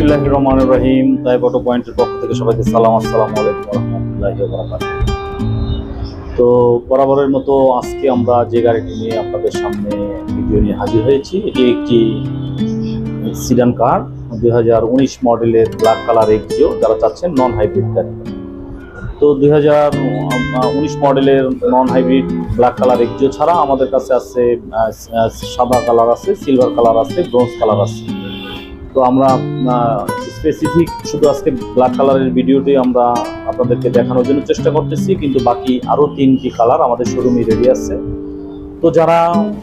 বিসমিল্লাহির রহমানির রহিম। তাইব অটো পয়েন্টের পক্ষ থেকে সবাইকে সালাম, আসসালামু আলাইকুম ওয়া রাহমাতুল্লাহি ওয়া বারাকাতুহু। তো বরাবরের মতো আজকে আমরা যে গাড়িটি নিয়ে আপনাদের সামনে ভিডিও নিয়ে হাজির হয়েছি, এটি একটি সিডান কার 2019 মডেলের ব্ল্যাক কালার এক্সিও, যারা চাচ্ছেন নন হাইব্রিড গাড়ি। তো 2019 মডেলের non hybrid black colour Axio ছাড়া আমাদের কাছে আছে সাদা কালার আছে, সিলভার কালার আছে, ব্রোঞ্জ কালার আছে। তো আমরা স্পেসিফিক শুধু আজকে ব্ল্যাক কালারের ভিডিওটি আমরা আপনাদেরকে দেখানোর জন্য চেষ্টা করতেছি, কিন্তু বাকি আরও 3টি কালার আমাদের শোরুমে রেডি আছে। তো যারা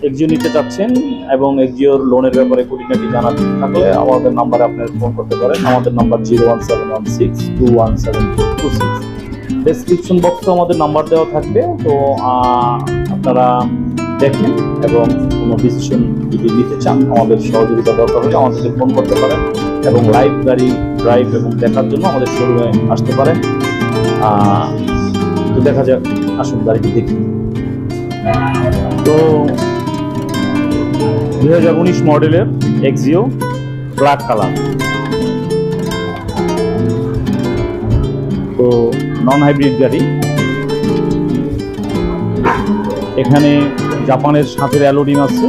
এক্সিও নিতে চাচ্ছেন এবং এক্সিওর লোনের ব্যাপারে খুঁটিনাটি জানার থাকলে আমাদের নাম্বারে আপনারা ফোন করতে পারেন। আমাদের নাম্বার 01716217426। ডেসক্রিপশন বক্সে আমাদের নাম্বার দেওয়া থাকবে। তো আপনারা দেখেন এবং কোনো ডিসিশন যদি নিতে চান, আমাদের সহযোগিতা দরকার হলে আমাদেরকে ফোন করতে পারেন এবং লাইভ গাড়ি ড্রাইভ এবং দেখার জন্য আমাদের শোরুমে আসতে পারেন। তো দেখা যাক, আসুন গাড়িটি দেখি। তো 2019 মডেলের এক্সিও ব্ল্যাক কালার, তো নন হাইব্রিড গাড়ি। এখানে জাপানের সাথে অ্যালোডিম আছে,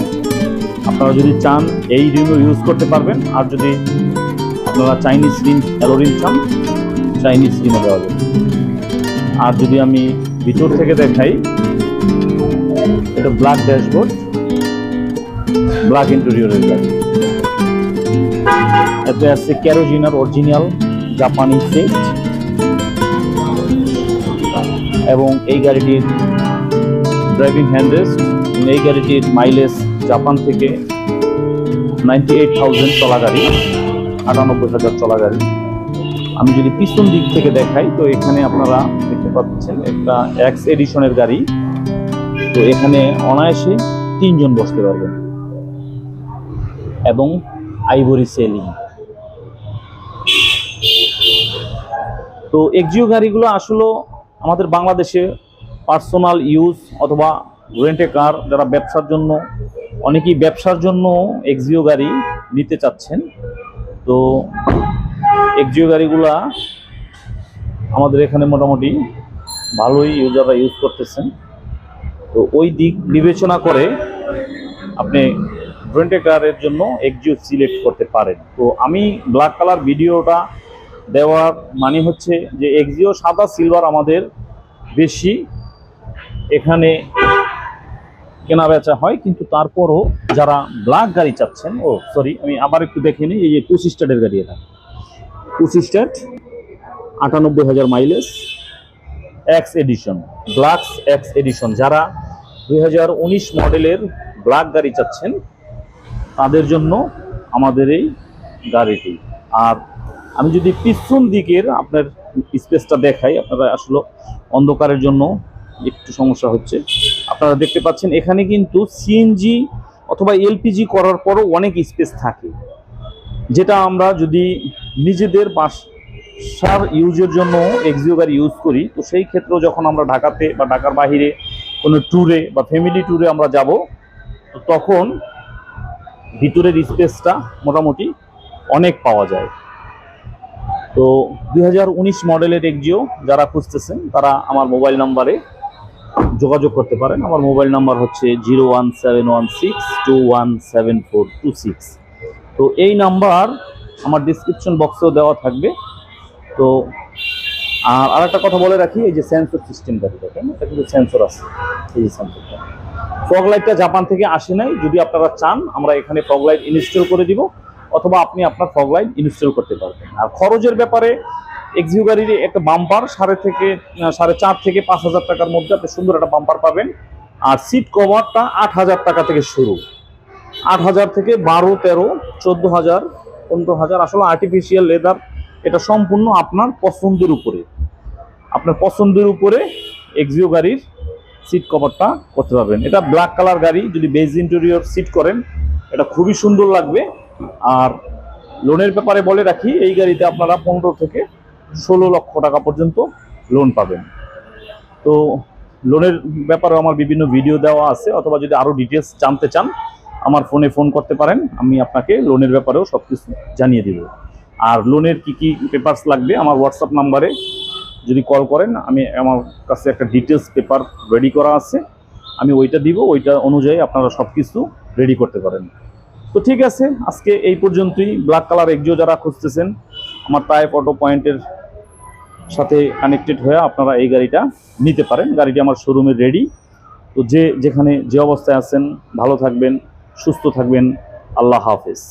আপনারা যদি চান এই রিমও ইউজ করতে পারবেন। আর যদি আপনারা চাইনিজ রিম অ্যালোডিম চান, চাইনিজ রিমও দেওয়া যাবে। আর যদি আমি ভিতর থেকে দেখাই, এটা ব্ল্যাক ড্যাশবোর্ড, ব্ল্যাক ইন্টেরিয়রের গাড়ি। এতে আছে ক্যারোজিনার অরিজিনাল জাপানি সেট এবং এই গাড়িটির ড্রাইভিং হ্যান্ডরেস্ট। এই গাড়িটির মাইলেজ জাপান থেকে 98,000 চলা গাড়ি, 98,000 চলা গাড়ি। আমি যদি পিছন দিক থেকে দেখাই, তো এখানে আপনারা দেখতে পাচ্ছেন একটা এক্স এডিশনের গাড়ি। তো এখানে অনায়াসে 3 জন বসতে পারবেন এবং আইভরি সেলিং। তো এক্সিও গাড়িগুলো আসলে আমাদের বাংলাদেশে পার্সোনাল ইউজ অথবা রেন্টে কার, যারা ব্যবসার জন্য, অনেকেই ব্যবসার জন্য এক্সিও গাড়ি নিতে চাচ্ছেন। তো এক্সিও গাড়িগুলা আমাদের এখানে মোটামুটি ভালোই ইউজাররা ইউজ করতেছেন। তো ওই দিক বিবেচনা করে আপনি রেন্টে কারের জন্য এক্সিও সিলেক্ট করতে পারেন। তো আমি ব্ল্যাক কালার ভিডিওটা দেওয়ার মানে হচ্ছে যে এক্সিও সাদা সিলভার আমাদের বেশি এখানে কেনা বেচা হয়, কিন্তু তারপরও যারা ব্ল্যাক গাড়ি চাচ্ছেন, আমি আবার একটু দেখে নিই। এই যে 25 স্টার্টের গাড়ি, এটা 25 start, 98,000 mileage, x addition, black x addition. যারা 2019 মডেলের ব্ল্যাক গাড়ি চাচ্ছেন তাদের জন্য আমাদের এই গাড়িটি। আর আমি যদি পিছন দিকের আপনার স্পেসটা দেখাই, আপনারা আসলে অন্ধকারের জন্য একটু সমস্যা হচ্ছে। আপনারা দেখতে পাচ্ছেন এখানে কিন্তু সিএনজি অথবা এলপিজি করার পরও অনেক স্পেস থাকে, যেটা আমরা যদি নিজেদের বাসার ইউজের জন্য এক্সিও গাড়ি ইউজ করি, তো সেই ক্ষেত্রেও যখন আমরা ঢাকাতে বা ঢাকার বাহিরে কোনো ট্যুরে বা ফ্যামিলি ট্যুরে আমরা যাব, তো তখন ভিতরের স্পেসটা মোটামুটি অনেক পাওয়া যায়। তো 2019 মডেলের এক্সিও যারা খুঁজতেছেন তারা আমার মোবাইল নাম্বারে যোগাযোগ করতে পারেন। আমার মোবাইল নাম্বার হচ্ছে 01716217426। তো এই নাম্বার আমার ডিসক্রিপশন বক্সেও দেওয়া থাকবে। তো আর একটা কথা বলে রাখি, এই যে সেন্সর সিস্টেম গাড়ি দেখেন, এটা কিন্তু সেন্সর আছে। এই যে সেন্সরটা, ফগ লাইটটা জাপান থেকে আসে নাই। যদি আপনারা চান আমরা এখানে ফগ লাইট ইনস্টল করে দিব, অথবা আপনি আপনার ফগ লাইট ইনস্টল করতে পারবেন। আর খরচের ব্যাপারে এক্সিও গাড়ির একটা বাম্পার 4.5 থেকে 5,000 টাকার মধ্যে আপনি সুন্দর একটা বাম্পার পাবেন। আর সিট কভারটা 8,000 টাকা থেকে শুরু, 8,000 থেকে 12, 13, 14,000, 15,000। আসলে আর্টিফিশিয়াল লেদার, এটা সম্পূর্ণ আপনার পছন্দের উপরে। আপনার পছন্দের উপরে এক্সিও গাড়ির সিট কভারটা করতে পারবেন। এটা ব্ল্যাক কালার গাড়ি, যদি বেজ ইন্টেরিয়র সিট করেন এটা খুবই সুন্দর লাগবে। আর লোনের ব্যাপারে বলে রাখি, এই গাড়িতে আপনারা 15 থেকে 16 লক্ষ টাকা পর্যন্ত লোন পাবেন। তো লোনের ব্যাপারে আমার বিভিন্ন ভিডিও দেওয়া আছে, অথবা যদি আরও ডিটেলস জানতে চান আমার ফোনে ফোন করতে পারেন, আমি আপনাকে লোনের ব্যাপারেও সব কিছু জানিয়ে দিব। আর লোনের কি কি পেপারস লাগবে আমার হোয়াটসঅ্যাপ নাম্বারে যদি কল করেন, আমি আমার কাছে একটা ডিটেলস পেপার রেডি করা আছে, আমি ওইটা দিব, ওইটা অনুযায়ী আপনারা সব কিছু রেডি করতে পারেন। তো ঠিক আছে, আজকে এই পর্যন্তই। ব্ল্যাক কালার এক্সিও যারা খুঁজতেছেন, আমার টাইপ অটো পয়েন্টের সাথে কানেক্টেড হয়ে আপনারা এই গাড়িটা নিতে পারেন। গাড়িটি আমার শোরুমে রেডি। তো যেখানে যে অবস্থায় আছেন, ভালো থাকবেন, সুস্থ থাকবেন। আল্লাহ হাফেজ।